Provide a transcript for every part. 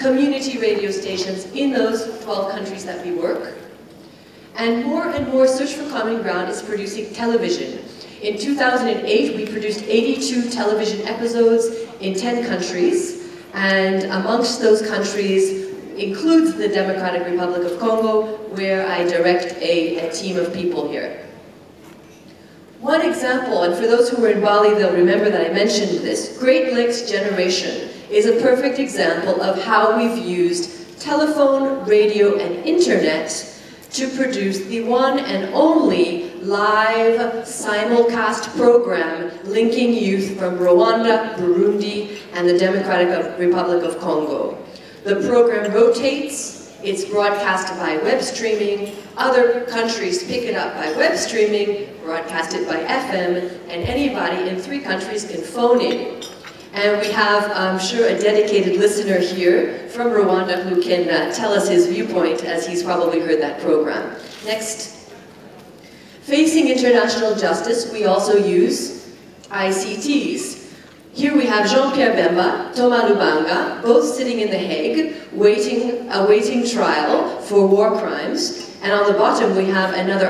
community radio stations in those 12 countries that we work. And more Search for Common Ground is producing television. In 2008, we produced 82 television episodes in 10 countries, and amongst those countries includes the Democratic Republic of Congo, where I direct a team of people here. One example, and for those who were in Bali, they'll remember that I mentioned this, Great Lakes Generation is a perfect example of how we've used telephone, radio, and internet to produce the one and only live simulcast program linking youth from Rwanda, Burundi, and the Democratic Republic of Congo. The program rotates. It's broadcast by web streaming. Other countries pick it up by web streaming, broadcast it by FM, and anybody in 3 countries can phone in. And we have, I'm sure, a dedicated listener here from Rwanda who can tell us his viewpoint, as he's probably heard that program. Next. Facing international justice, we also use ICTs. Here we have Jean-Pierre Bemba, Thomas Lubanga, both sitting in The Hague, awaiting trial for war crimes. And on the bottom we have another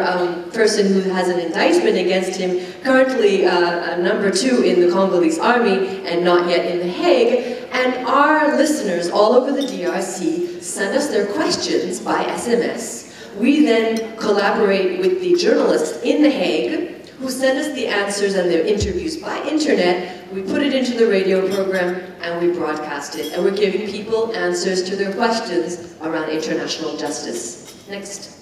person who has an indictment against him, currently number 2 in the Congolese army and not yet in The Hague. And our listeners all over the DRC send us their questions by SMS. We then collaborate with the journalists in The Hague who send us the answers and their interviews by internet. We put it into the radio program and we broadcast it. And we're giving people answers to their questions around international justice. Next.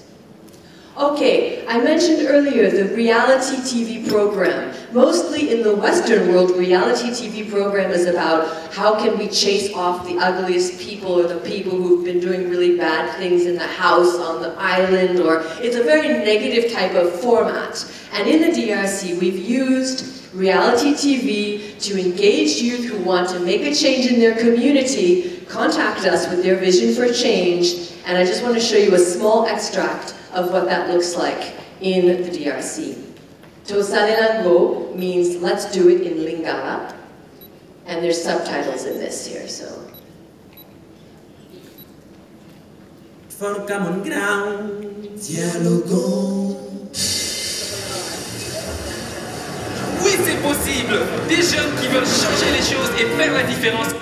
Okay, I mentioned earlier the reality TV program. Mostly in the Western world, reality TV program is about how can we chase off the ugliest people or the people who've been doing really bad things in the house, on the island, or it's a very negative type of format. And in the DRC, we've used reality TV to engage youth who want to make a change in their community, contact us with their vision for change, and I just want to show you a small extract of what that looks like in the DRC. Tosalelango means let's do it in Lingala, and there's subtitles in this here, so. For common ground, dialoguons. Oui, c'est possible! Des jeunes qui veulent changer les choses et faire la différence.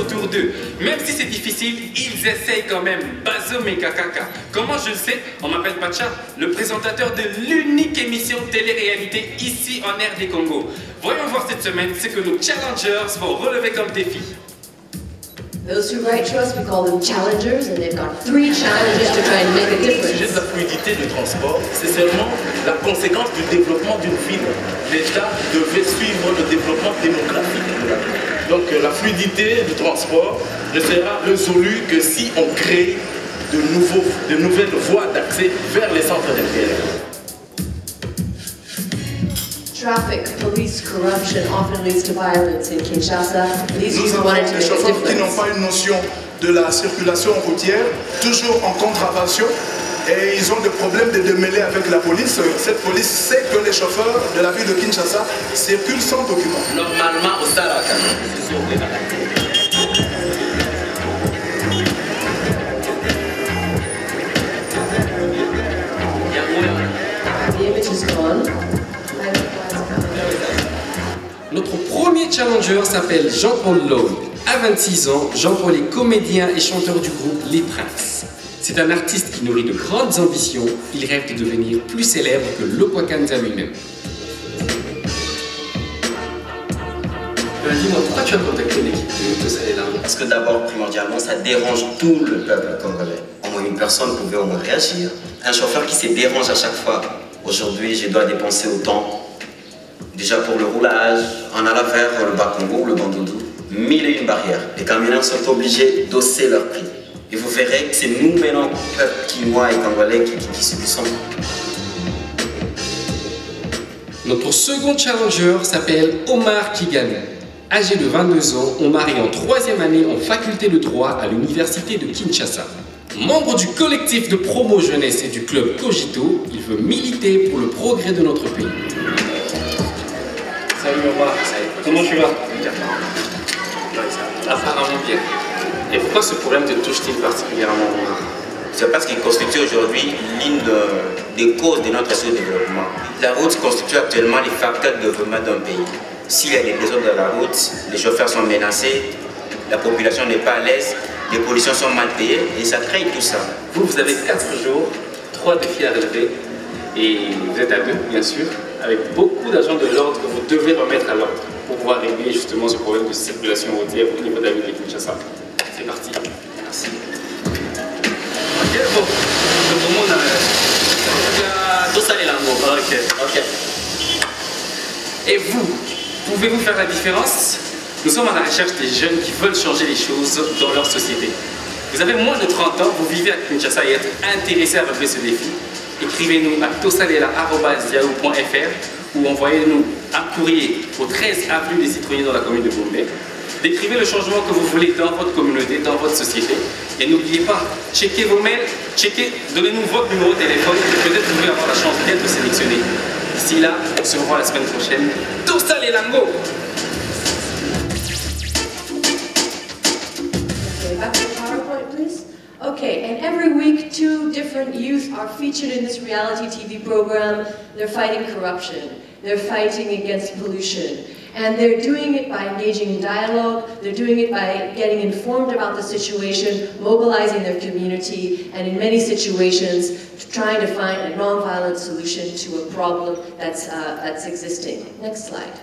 Autour d'eux. Même si c'est difficile, ils essayent quand même. Bazo Mekakaka. Comment je le sais? On m'appelle Pacha, le présentateur de l'unique émission télé-réalité ici en RD Congo. Voyons voir cette semaine ce que nos challengers vont relever comme défi. Those who write to us, we call them challengers, and they've got 3 challenges to try and make a difference. Le sujet de la fluidité de transport, c'est seulement la conséquence du développement d'une ville. L'État devait suivre le développement démographique de la ville. Donc la fluidité du transport ne sera résolue que si on crée de nouvelles voies d'accès vers les centres d'intérêt. Traffic, police, corruption often leads to violence in Kinshasa. These youth wanted to make a difference. Nous avons des chauffeurs qui n'ont pas une notion de la circulation routière, toujours en contravention, et ils ont des problèmes de démêler avec la police. Cette police sait que les chauffeurs de la ville de Kinshasa circulent sans document. Normalement, au Saraka. The image is gone. Notre premier challenger s'appelle Jean-Paul Lloyd. À 26 ans, Jean-Paul est comédien et chanteur du groupe Les Princes. C'est un artiste qui nourrit de grandes ambitions. Il rêve de devenir plus célèbre que Lokwakanza lui-même. Dis-moi, pourquoi tu as contacté l'équipe de Tosalelango? Parce que d'abord, primordialement, ça dérange tout le peuple congolais. Au moins une personne pouvait au moins réagir. Un chauffeur qui se dérange à chaque fois. Aujourd'hui, je dois dépenser autant. Déjà pour le roulage, en allant vers le Bas-Congo, le Bandundu, 1001 barrières. Les camionneurs sont obligés d'hausser leur prix. Et vous verrez que c'est nous maintenant, peuple quinois et congolais, qui subissons. Notre second challenger s'appelle Omar Kigane. Âgé de 22 ans, Omar est en 3e année en faculté de droit à l'université de Kinshasa. Membre du collectif de promo jeunesse et du club Cogito, il veut militer pour le progrès de notre pays. Ça Salut Omar, comment tu vas? Apparemment bien. Et pourquoi ce problème te touche-t-il particulièrement, Omar? C'est parce qu'il constitue aujourd'hui l'une des causes de notre sous-développement. La route constitue actuellement les facteurs de développement d'un pays. S'il y a des désordres dans la route, les chauffeurs sont menacés, la population n'est pas à l'aise, les pollutions sont mal payées et ça crée tout ça. Vous avez 4 jours, 3 défis à relever et vous êtes à 2, bien sûr, avec beaucoup d'agents de l'ordre que vous devez remettre à l'ordre pour pouvoir régler justement ce problème de circulation routière au niveau de la ville de Kinshasa. C'est parti. Merci. Ok, bon. Donc, au monde, Ok. Et vous, pouvez-vous faire la différence? Nous sommes à la recherche des jeunes qui veulent changer les choses dans leur société. Vous avez moins de 30 ans, vous vivez à Kinshasa et êtes intéressé à relever ce défi. Écrivez-nous à tosalela@yahoo.fr ou envoyez-nous un courrier au 13 avenue des Citoyens dans la commune de Gombe. Décrivez le changement que vous voulez dans votre communauté, dans votre société. Et n'oubliez pas, checkez vos mails, donnez-nous votre numéro de téléphone. Peut-être vous pouvez avoir la chance d'être sélectionné. D'ici là, on se revoit la semaine prochaine. Tosa les Lango! Okay, back to the PowerPoint, please. Okay, and every week 2 different youth are featured in this reality TV program. They're fighting corruption. They're fighting against pollution. And they're doing it by engaging in dialogue, they're doing it by getting informed about the situation, mobilizing their community, and in many situations, trying to find a non-violent solution to a problem that's existing. Next slide.